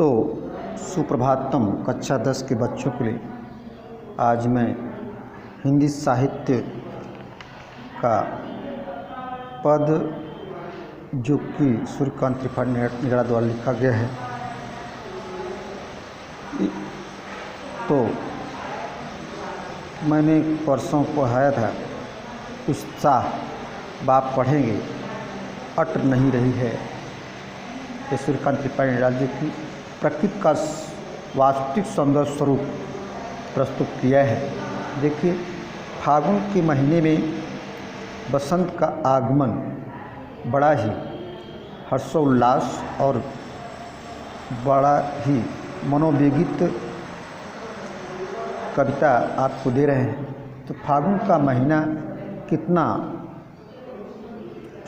तो सुप्रभातम कक्षा 10 के बच्चों के लिए आज मैं हिंदी साहित्य का पद जो कि सूर्यकांत त्रिपाठी निगड़ा द्वारा लिखा गया है, तो मैंने परसों पढ़ाया था। उत्साह बाप पढ़ेंगे अट नहीं रही है। ये सूर्यकांत त्रिपाठी निगड़ा जी की प्रकृति का वास्तविक सौंदर्य स्वरूप प्रस्तुत किया है। देखिए, फागुन के महीने में बसंत का आगमन बड़ा ही हर्षोल्लास और बड़ा ही मनोवेगित कविता आपको दे रहे हैं। तो फागुन का महीना कितना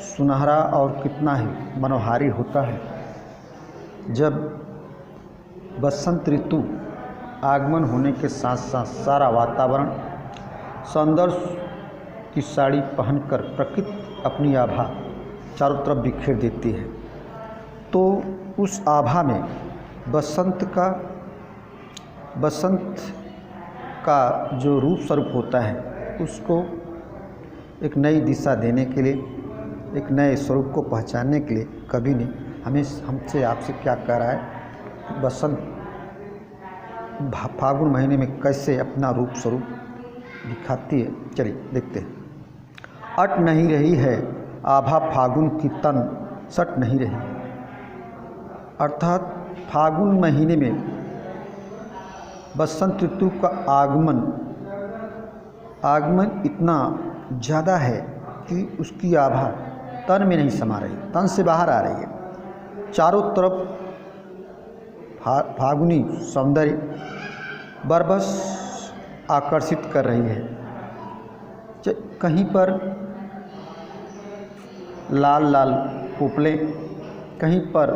सुनहरा और कितना ही मनोहारी होता है। जब बसंत ऋतु आगमन होने के साथ साथ सारा वातावरण सौंदर्य की साड़ी पहनकर प्रकृति अपनी आभा चारों तरफ बिखेर देती है। तो उस आभा में बसंत का जो रूप स्वरूप होता है, उसको एक नई दिशा देने के लिए, एक नए स्वरूप को पहचानने के लिए कवि ने हमसे आपसे क्या कह रहा है, बसंत फागुन महीने में कैसे अपना रूप स्वरूप दिखाती है। चलिए देखते हैं। अट नहीं रही है आभा फागुन की तन सट नहीं रही। अर्थात फागुन महीने में बसंत ऋतु का आगमन इतना ज़्यादा है कि उसकी आभा तन में नहीं समा रही, तन से बाहर आ रही है। चारों तरफ फागुनी सौंदर्य बरबस आकर्षित कर रही है। कहीं पर लाल लाल पोपले, कहीं पर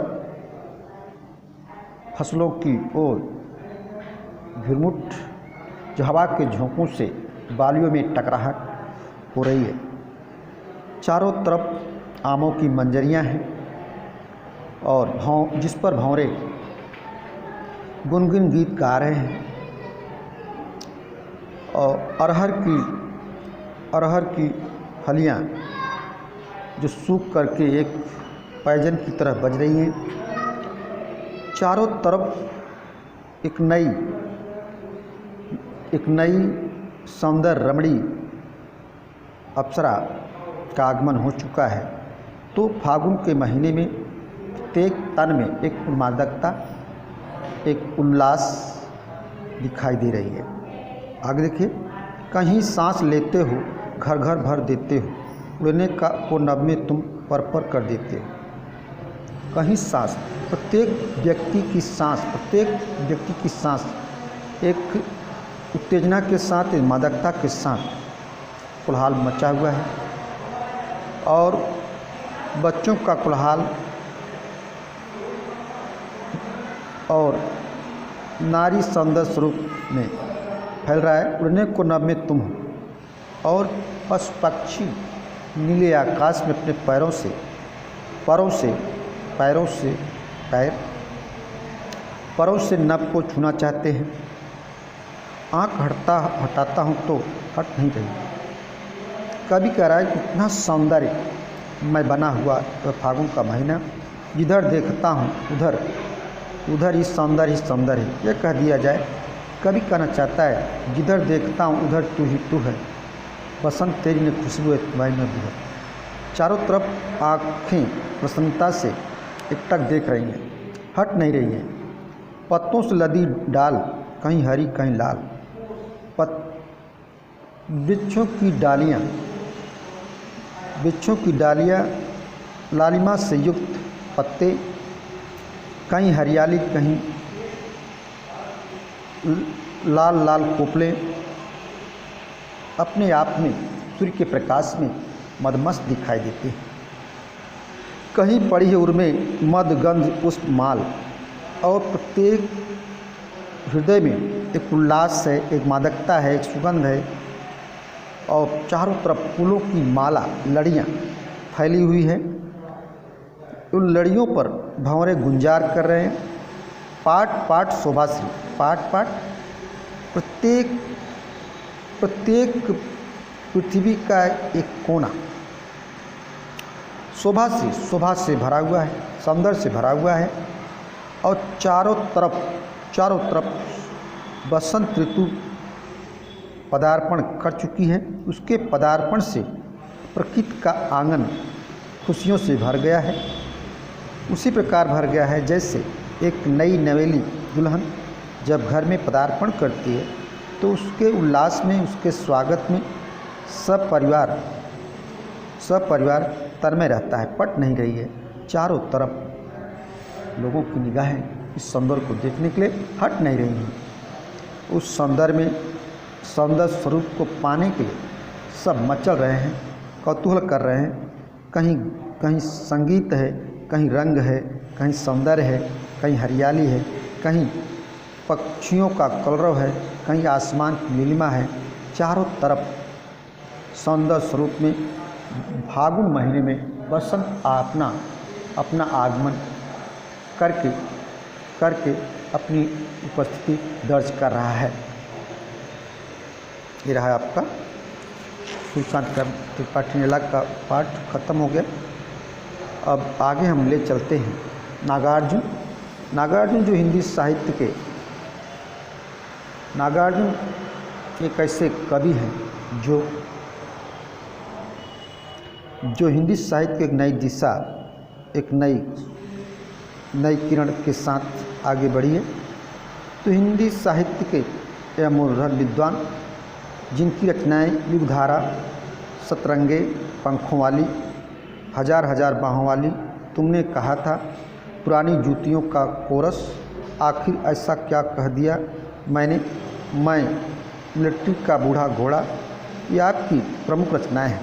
फसलों की ओर घुरमुट जो हवा के झोंकों से बालियों में टकराहट हो रही है। चारों तरफ आमों की मंजरियां हैं और जिस पर भंवरे गुनगुन गीत गा रहे हैं। और अरहर की फलियां जो सूख करके एक पैजन की तरह बज रही हैं। चारों तरफ एक नई सौंदर्य रमणी अप्सरा का आगमन हो चुका है। तो फागुन के महीने में प्रत्येक तन में एक उन्मादकता, एक उल्लास दिखाई दे रही है। आगे देखिए, कहीं सांस लेते हो घर घर भर देते हो, उड़ने का को नभ में तुम पर कर देते हो। कहीं सांस, प्रत्येक व्यक्ति की सांस एक उत्तेजना के साथ, एक मादकता के साथ कोलाहल मचा हुआ है। और बच्चों का कोलाहल और नारी सौंदर्य स्वरूप में फैल रहा है। उड़ने को नभ में तुम हो और पशु पक्षी नीले आकाश में अपने पैरों से नभ को छूना चाहते हैं। आँख हटाता हूँ तो हट नहीं रही। कभी कह रहा है कि इतना सौंदर्य मैं बना हुआ फागुन का महीना, जिधर देखता हूँ उधर ही सौंदर्य है। यह कह दिया जाए, कभी कहना चाहता है जिधर देखता हूँ उधर तू ही तू है, बसंत तेरी ने खुशबू है तुम्हारी में भी है। चारों तरफ आँखें प्रसन्नता से एकटक देख रही हैं, हट नहीं रही हैं। पत्तों से लदी डाल कहीं हरी कहीं लाल, वृक्षों की डालियाँ लालिमा से युक्त पत्ते, कहीं हरियाली कहीं लाल लाल पोपले अपने आप में सूर्य के प्रकाश में मदमस्त दिखाई देते हैं। कहीं पड़ी है उर्में मद गंध पुष्प माल, और प्रत्येक हृदय में एक उल्लास है, एक मादकता है, एक सुगंध है। और चारों तरफ फूलों की माला, लड़ियाँ फैली हुई है। उन लड़ियों पर भंवरे गुंजार कर रहे हैं पाट पाट शोभाश्री, पाट पाट प्रत्येक पृथ्वी का एक कोना शोभाश्री, शोभा से भरा हुआ है, सौंदर्य से भरा हुआ है। और चारों तरफ बसंत ऋतु पदार्पण कर चुकी है। उसके पदार्पण से प्रकृति का आंगन खुशियों से भर गया है। उसी प्रकार भर गया है जैसे एक नई नवेली दुल्हन जब घर में पदार्पण करती है तो उसके उल्लास में, उसके स्वागत में सब परिवार तन्मय रहता है, पट नहीं रही है। चारों तरफ लोगों की निगाहें इस सौंदर्य को देखने के लिए हट नहीं रही हैं। उस सौंदर्य स्वरूप को पाने के लिए सब मचल रहे हैं, कौतूहल कर रहे हैं। कहीं संगीत है, कहीं रंग है, कहीं सौंदर्य है, कहीं हरियाली है, कहीं पक्षियों का कलरव है, कहीं आसमान की नीलिमा है। चारों तरफ सौंदर्य स्वरूप में फागुन महीने में बसंत अपना आगमन करके अपनी उपस्थिति दर्ज कर रहा है। ये रहा आपका सूर्यकांत त्रिपाठी लीला का पाठ खत्म हो गया। अब आगे हम ले चलते हैं नागार्जुन जो हिंदी साहित्य के नागार्जुन एक ऐसे कवि हैं जो हिंदी साहित्य की एक नई दिशा, एक नई किरण के साथ आगे बढ़ी है। तो हिंदी साहित्य के यह मुरहर विद्वान जिनकी रचनाएं युगधारा, सतरंगे पंखों वाली, हजार बाहों वाली, तुमने कहा था, पुरानी जूतियों का कोरस, आखिर ऐसा क्या कह दिया मैं मिलिट्री का बूढ़ा घोड़ा, ये आपकी प्रमुख रचनाएं हैं।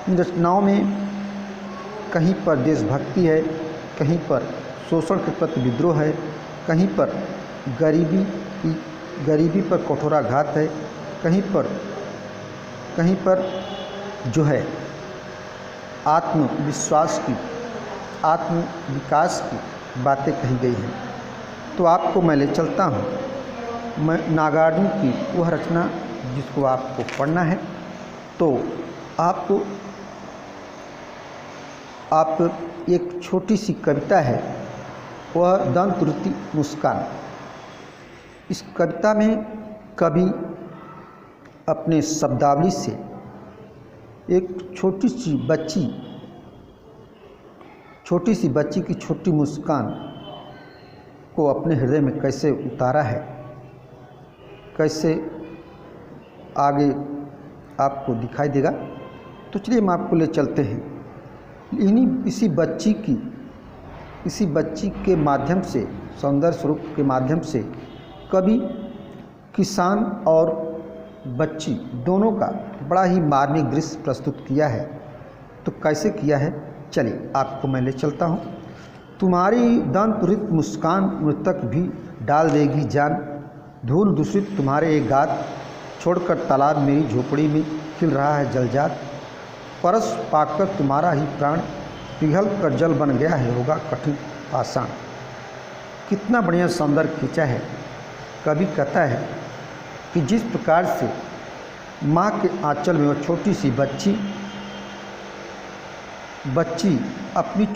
इन रचनाओं में कहीं पर देशभक्ति है, कहीं पर शोषण के प्रति विद्रोह है, कहीं पर गरीबी पर कठोराघात है, कहीं पर जो है आत्मविश्वास की, आत्मविकास की बातें कही गई हैं। तो आपको मैं ले चलता हूँ नागार्जुन की वह रचना जिसको आपको पढ़ना है। तो आप एक छोटी सी कविता है, वह दंतरुति मुस्कान। इस कविता में कवि अपने शब्दावली से एक छोटी सी बच्ची की छोटी मुस्कान को अपने हृदय में कैसे उतारा है, कैसे आगे आपको दिखाई देगा। तो चलिए हम आपको ले चलते हैं इसी बच्ची के माध्यम से, सौंदर्य स्वरूप के माध्यम से कवि किसान और बच्ची दोनों का बड़ा ही मार्मिक दृश्य प्रस्तुत किया है। तो कैसे किया है, चलिए आपको मैं ले चलता हूँ। तुम्हारी दंतरुत मुस्कान मृतक भी डाल देगी जान, धूल दूषित तुम्हारे एक गात, छोड़कर तालाब मेरी झोपड़ी में खिल रहा है जलजात, परस पाकर तुम्हारा ही प्राण पिघल कर जल बन गया है, होगा कठिन पाषाण। कितना बढ़िया सौंदर्य खींचा है। कवि कहता है कि जिस प्रकार से माँ के आंचल में वो छोटी सी बच्ची अपनी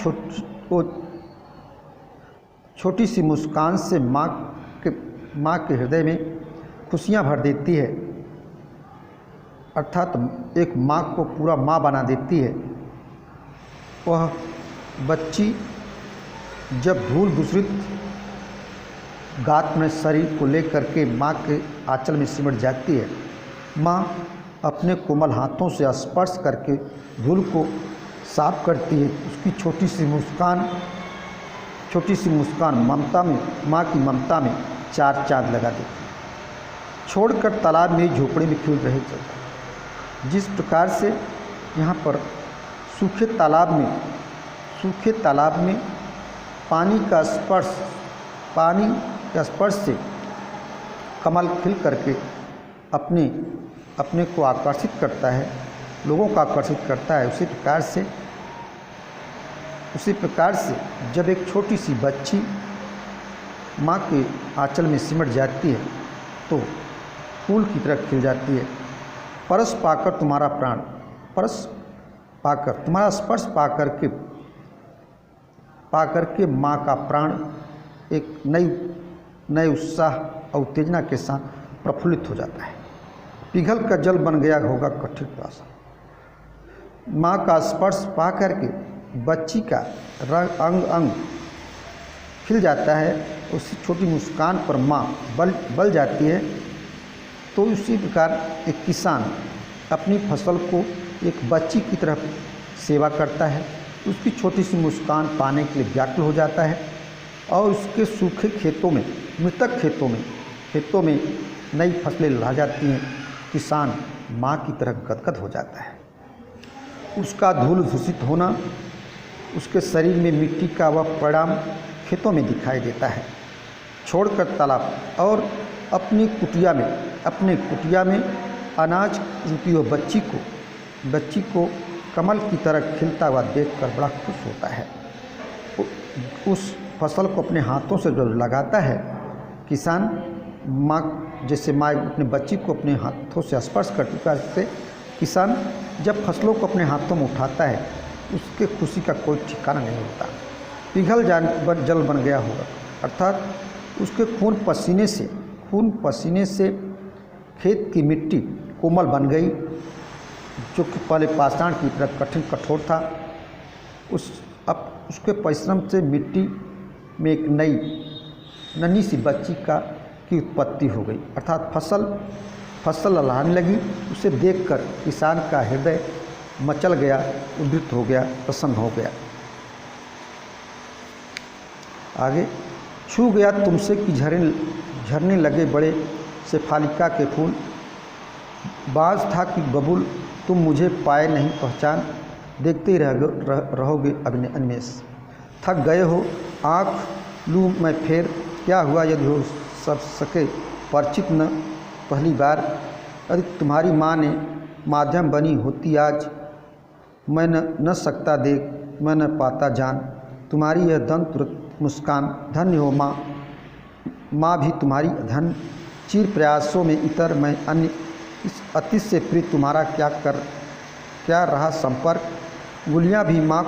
छोटी सी मुस्कान से माँ के हृदय में खुशियाँ भर देती है, अर्थात एक माँ को पूरा माँ बना देती है। वह बच्ची जब धूल दूषित गात में शरीर को लेकर के माँ के आंचल में सिमट जाती है, माँ अपने कोमल हाथों से स्पर्श करके धूल को साफ करती है। उसकी छोटी सी मुस्कान ममता में, माँ की ममता में चार चांद लगा देती है। छोड़कर तालाब में झोपड़ी में खिल रहे चलता। जिस प्रकार से यहाँ पर सूखे तालाब में पानी का स्पर्श से कमल खिल करके अपने को आकर्षित करता है, लोगों को आकर्षित करता है। उसी प्रकार से जब एक छोटी सी बच्ची माँ के आंचल में सिमट जाती है तो फूल की तरह खिल जाती है। परस पाकर तुम्हारा प्राण, परस पाकर तुम्हारा स्पर्श पाकर के माँ का प्राण एक नए उत्साह और उत्तेजना के साथ प्रफुल्लित हो जाता है। पिघल का जल बन गया होगा कठिन प्यासा। माँ का स्पर्श पा करके बच्ची का रंग अंग अंग खिल जाता है। उसी छोटी मुस्कान पर माँ बल जाती है। तो उसी प्रकार एक किसान अपनी फसल को एक बच्ची की तरह सेवा करता है। उसकी छोटी सी मुस्कान पाने के लिए व्याकुल हो जाता है और उसके सूखे खेतों में, मृतक खेतों में नई फसलें ला जाती हैं। किसान माँ की तरह गदगद हो जाता है। उसका धूल दूषित होना, उसके शरीर में मिट्टी का वह परिणाम खेतों में दिखाई देता है। छोड़कर तालाब और अपनी कुटिया में अनाज रूपी हुई बच्ची को कमल की तरह खिलता हुआ देखकर बड़ा खुश होता है। उस फसल को अपने हाथों से जब लगाता है किसान, माँ जैसे माँ अपने बच्ची को अपने हाथों से स्पर्श करती है, से किसान जब फसलों को अपने हाथों में उठाता है उसके खुशी का कोई ठिकाना नहीं होता। पिघल जल बन गया होगा, अर्थात उसके खून पसीने से खेत की मिट्टी कोमल बन गई, जो कि पहले पाषाण की तरह कठिन कठोर था। अब उसके परिश्रम से मिट्टी में एक नन्ही सी बच्ची की उत्पत्ति हो गई, अर्थात फसल लहराने लगी। उसे देखकर किसान का हृदय मचल गया, उद्विग्न हो गया, प्रसन्न हो गया। आगे, छू गया तुमसे कि झरने लगे बड़े शेफालिका के फूल। बाज था कि बबुल तुम मुझे पाए नहीं पहचान, देखते ही रहोगे अन्वेष। थक गए हो आँख लूँ मैं फेर, क्या हुआ यदि हो सब सके परिचित न पहली बार। यदि तुम्हारी माँ ने माध्यम बनी होती आज, मैं न सकता देख मैं न पाता जान। तुम्हारी यह दंत मुस्कान धन्य हो माँ भी तुम्हारी धन। चिर प्रयासों में इतर मैं अन्य, इस अति से प्रीत तुम्हारा क्या रहा संपर्क। गुलियाँ भी माँ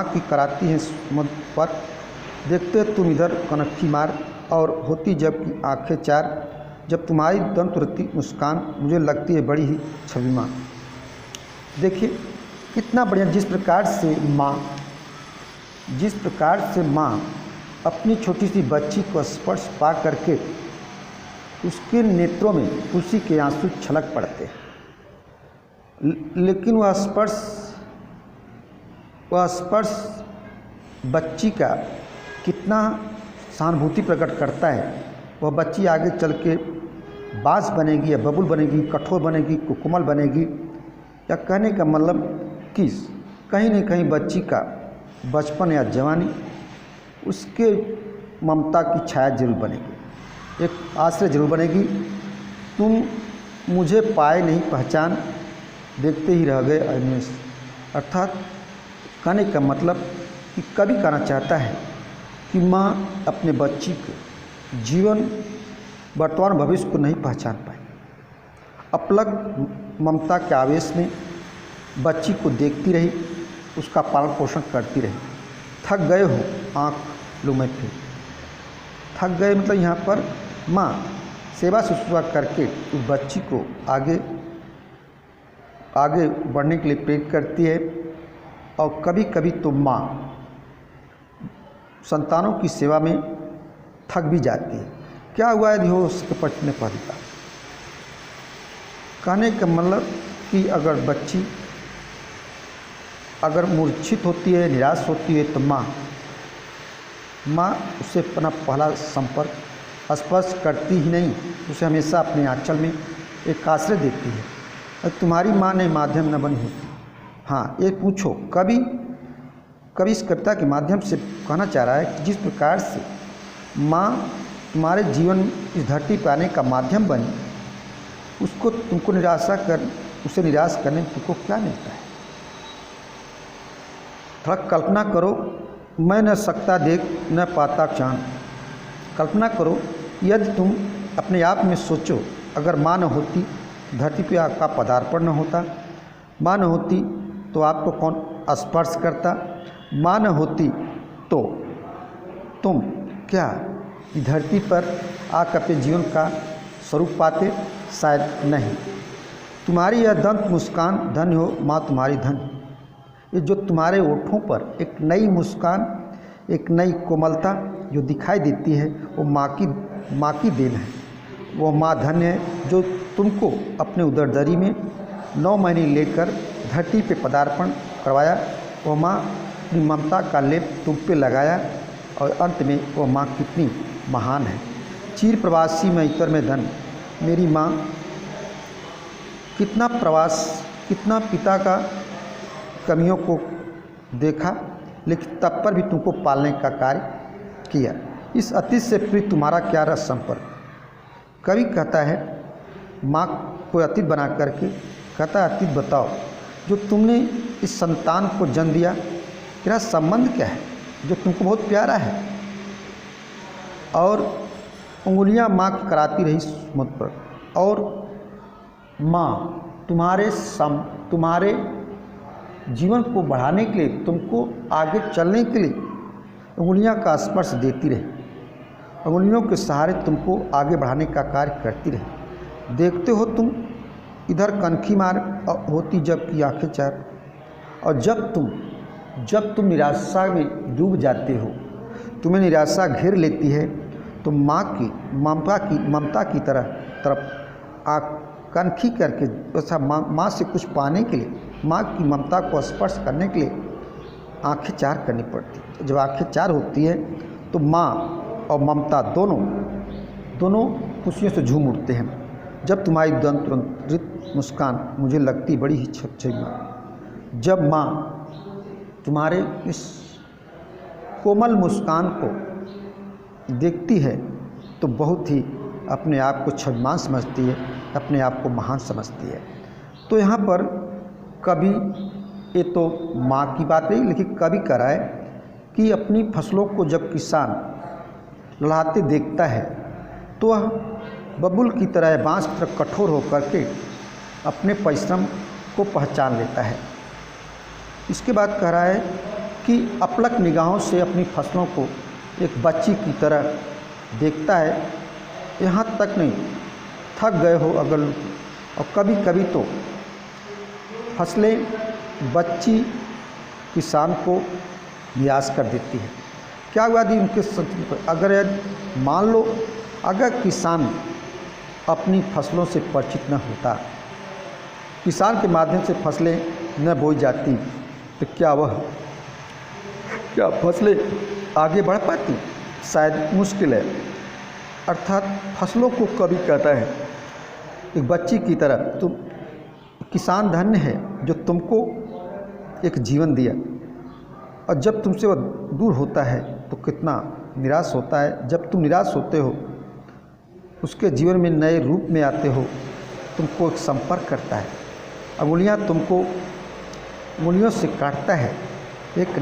की कराती हैं पर, देखते तुम इधर कनखी मार और होती जबकि आंखें चार। जब तुम्हारी दंतवृत्ति मुस्कान मुझे लगती है बड़ी ही छविमां। देखिए कितना बढ़िया, जिस प्रकार से माँ अपनी छोटी सी बच्ची को स्पर्श पा करके उसके नेत्रों में खुशी के आंसू छलक पड़ते हैं, लेकिन वह स्पर्श बच्ची का कितना सहानुभूति प्रकट करता है। वह बच्ची आगे चल के बाँस बनेगी या बबुल बनेगी, कठोर बनेगी, कोमल बनेगी, या कहने का मतलब कि कहीं न कहीं बच्ची का बचपन या जवानी उसके ममता की छाया जरूर बनेगी, एक आश्रय जरूर बनेगी। तुम मुझे पाए नहीं पहचान, देखते ही रह गए अन्वेष। अर्थात कहने का मतलब कि कवि कहना चाहता है कि माँ अपने बच्ची को जीवन वर्तमान भविष्य को नहीं पहचान पाई। अपलक ममता के आवेश में बच्ची को देखती रही, उसका पालन पोषण करती रही। थक गए हो आँख लो मैं फिर। थक गए मतलब यहाँ पर माँ सेवा शुश्रूषा करके उस बच्ची को आगे बढ़ने के लिए प्रेरित करती है। और कभी कभी तो माँ संतानों की सेवा में थक भी जाती है। क्या हुआ यदि हो उसके पछने पर ही। कहने का मतलब कि अगर बच्ची मूर्छित होती है, निराश होती है, तो माँ उसे अपना पहला संपर्क स्पर्श करती ही नहीं, उसे हमेशा अपने आंचल में एक आश्रय देती है। और तुम्हारी माँ ने माध्यम न बनी होती। हाँ, ये पूछो, कवि इस कविता के माध्यम से कहना चाह रहा है कि जिस प्रकार से माँ तुम्हारे जीवन इस धरती पर आने का माध्यम बनी, उसे निराश करने में तुमको क्या मिलता है। थोड़ा कल्पना करो मैं न सकता देख न पाता चांद। कल्पना करो, यदि तुम अपने आप में सोचो, अगर माँ न होती धरती पे आपका पदार्पण न होता, माँ न होती तो आपको कौन स्पर्श करता, माँ न होती तो तुम क्या धरती पर आकर अपने जीवन का स्वरूप पाते? शायद नहीं। तुम्हारी यह दंत मुस्कान धन्य हो माँ तुम्हारी धन। ये जो तुम्हारे ओठों पर एक नई मुस्कान, एक नई कोमलता जो दिखाई देती है, वो माँ की देन है। वो माँ धन्य है जो तुमको अपने उदरदरी में 9 महीने लेकर धरती पे पदार्पण करवाया। वो माँ अपनी ममता का लेप तुम पे लगाया और अंत में वो माँ कितनी महान है। चीर प्रवासी मैं इतर में धन। मेरी माँ कितना प्रवास, कितना पिता का कमियों को देखा, लेकिन तब पर भी तुमको पालने का कार्य किया। इस अतीत से प्रिय तुम्हारा क्या रस संपर्क। कवि कहता है माँ को अतीत बना करके, कहता है अतीत बताओ जो तुमने इस संतान को जन्म दिया, तेरा संबंध क्या है जो तुमको बहुत प्यारा है। और उंगलियां माँ की कराती रही मुझ पर, और माँ तुम्हारे जीवन को बढ़ाने के लिए, तुमको आगे चलने के लिए उंगलियां का स्पर्श देती रही, उंगलियों के सहारे तुमको आगे बढ़ाने का कार्य करती रही। देखते हो तुम इधर कनखी मार होती जबकि आंखें चार। और जब तुम निराशा में डूब जाते हो, तुम्हें निराशा घेर लेती है, तो माँ की ममता की तरफ कनखी करके वैसा माँ से कुछ पाने के लिए, माँ की ममता को स्पर्श करने के लिए आंखें चार करनी पड़ती। जब आंखें चार होती है तो माँ और ममता दोनों खुशियों से झूम उठते हैं। जब तुम्हारी दंत मुस्कान मुझे लगती बड़ी ही छपछपी माँ। जब माँ तुम्हारे इस कोमल मुस्कान को देखती है तो बहुत ही अपने आप को छद्मान समझती है, अपने आप को महान समझती है। तो यहाँ पर कभी, ये तो माँ की बात रही, लेकिन कभी कराए कि अपनी फसलों को जब किसान लहराते देखता है तो वह बबुल की तरह, बाँस की तरह कठोर होकर के अपने परिश्रम को पहचान लेता है। इसके बाद कह रहा है कि अपलक निगाहों से अपनी फसलों को एक बच्ची की तरह देखता है। यहाँ तक नहीं, थक गए हो अगर, और कभी कभी तो फसलें बच्ची किसान को निराश कर देती है। क्या हुआ यदि उनके अगर मान लो अगर किसान अपनी फसलों से परिचित न होता, किसान के माध्यम से फसलें न बोई जाती, तो क्या फसलें आगे बढ़ पाती? शायद मुश्किल है। अर्थात फसलों को कभी कहता है एक बच्ची की तरह, तुम किसान धन्य है जो तुमको एक जीवन दिया, और जब तुमसे वह दूर होता है तो कितना निराश होता है। जब तुम निराश होते हो, उसके जीवन में नए रूप में आते हो, तुमको एक संपर्क करता है, उंगलियों से काटता है, एक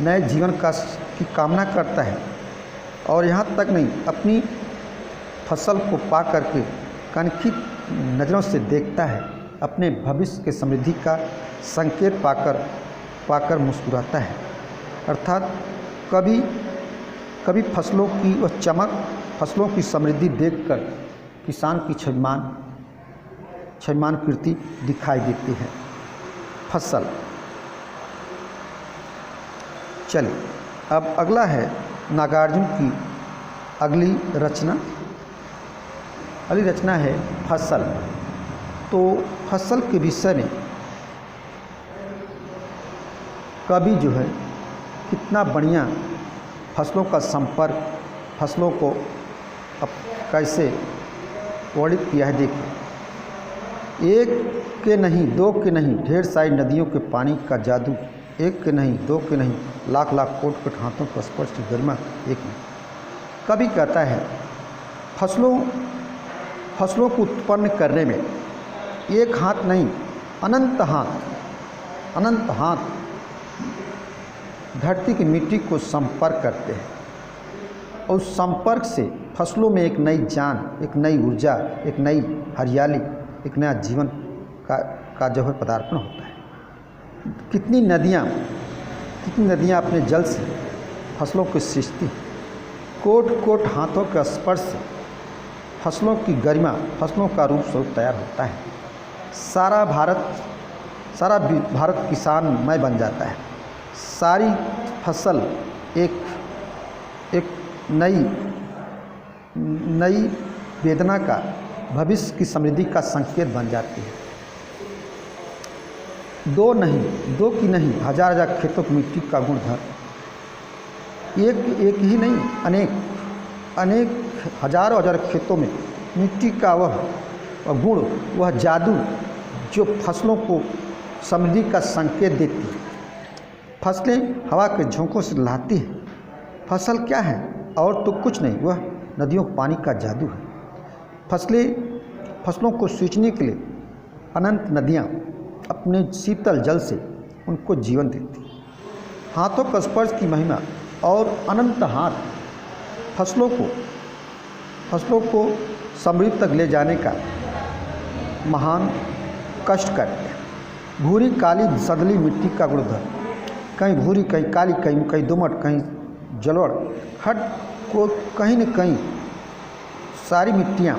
नए जीवन की कामना करता है। और यहाँ तक नहीं, अपनी फसल को पा करके कनखी नज़रों से देखता है, अपने भविष्य के समृद्धि का संकेत पाकर मुस्कुराता है। अर्थात कभी फसलों की वह चमक, फसलों की समृद्धि देखकर किसान की क्षयमान कीर्ति दिखाई देती है। फसल। चलिए अब अगला है नागार्जुन की अगली रचना है फसल। तो फसल के विषय में कवि जो है कितना बढ़िया फसलों का संपर्क, फसलों को अब कैसे वर्णित किया है। देखिए, एक के नहीं, दो के नहीं, ढेर सारी नदियों के पानी का जादू, एक के नहीं, दो के नहीं, लाख लाख कोट कोट हाथों पर स्पर्श की गरिमा एक नहीं। कभी कहता है फसलों को उत्पन्न करने में एक हाथ नहीं, अनंत हाथ धरती की मिट्टी को संपर्क करते हैं और उस संपर्क से फसलों में एक नई जान, एक नई ऊर्जा, एक नई हरियाली, एक नया जीवन का जो है पदार्पण होता है। कितनी नदियाँ अपने जल से फसलों को सींचती हैं। कोट कोट हाथों के स्पर्श से फसलों की गरिमा, फसलों का रूप स्वरूप तैयार होता है। सारा भारत किसानमय बन जाता है। सारी फसल एक नई वेदना का, भविष्य की समृद्धि का संकेत बन जाती है। दो की नहीं, हजार खेतों की मिट्टी का गुणधर, एक ही नहीं, अनेक हजार खेतों में मिट्टी का वह गुण, वह जादू जो फसलों को समृद्धि का संकेत देती है। फसलें हवा के झोंकों से लहराती हैं। फसल क्या है और तो कुछ नहीं, वह नदियों के पानी का जादू है। फसलों को सींचने के लिए अनंत नदियाँ अपने शीतल जल से उनको जीवन देती। हाथों का स्पर्श की महिमा और अनंत हाथ फसलों को समृद्धि तक ले जाने का महान कष्ट करते हैं। भूरी काली संदली मिट्टी का गुणधर, कहीं भूरी, कहीं काली, कहीं दोमट, कहीं जलोढ़, हर को कहीं न कहीं सारी मिट्टियाँ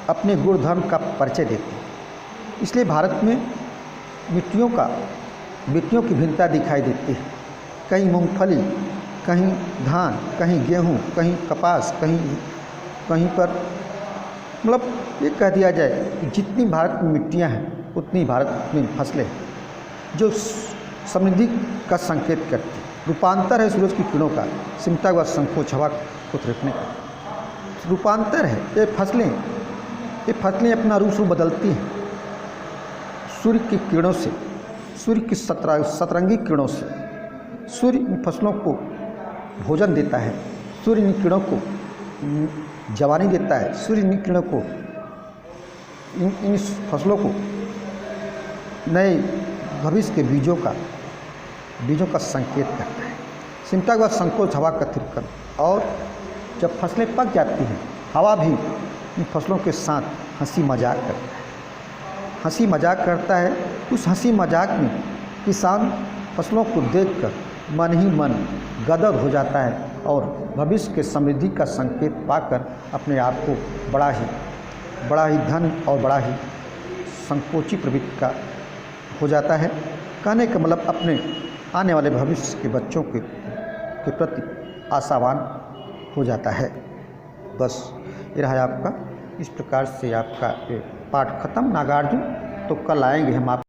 अपने गुणधर्म का परिचय देती हैं। इसलिए भारत में मिट्टियों की भिन्नता दिखाई देती है। कहीं मूंगफली, कहीं धान, कहीं गेहूँ, कहीं कपास, कहीं पर, मतलब ये कह दिया जाए कि जितनी भारत में मिट्टियाँ हैं उतनी भारत में फसलें हैं जो समृद्धि का संकेत करती है। रूपांतर है सूरज की किरणों का, सिमटा हुआ संकोच हवा को थिरकने का रूपांतर है। ये फसलें अपना रूप बदलती हैं सूर्य की किरणों से, सूर्य की सतरंगी किरणों से। सूर्य इन फसलों को भोजन देता है, सूर्य इन किरणों को जवानी देता है, सूर्य इन किरणों को, इन फसलों को नए भविष्य के बीजों का संकेत करता है। सिमटा हुआ संकोच हवा का थिरकन। और जब फसलें पक जाती हैं, हवा भी इन फसलों के साथ हंसी मजाक करता है। उस हंसी मजाक में किसान फसलों को देखकर मन ही मन गदगद हो जाता है और भविष्य के समृद्धि का संकेत पाकर अपने आप को बड़ा ही धन और बड़ा ही संकोची प्रवृत्ति का हो जाता है। कहने का मतलब अपने आने वाले भविष्य के बच्चों के प्रति आशावान हो जाता है। बस ये रहा आपका, इस प्रकार से आपका पाठ खत्म। नागार्जुन, तो कल आएंगे हम आप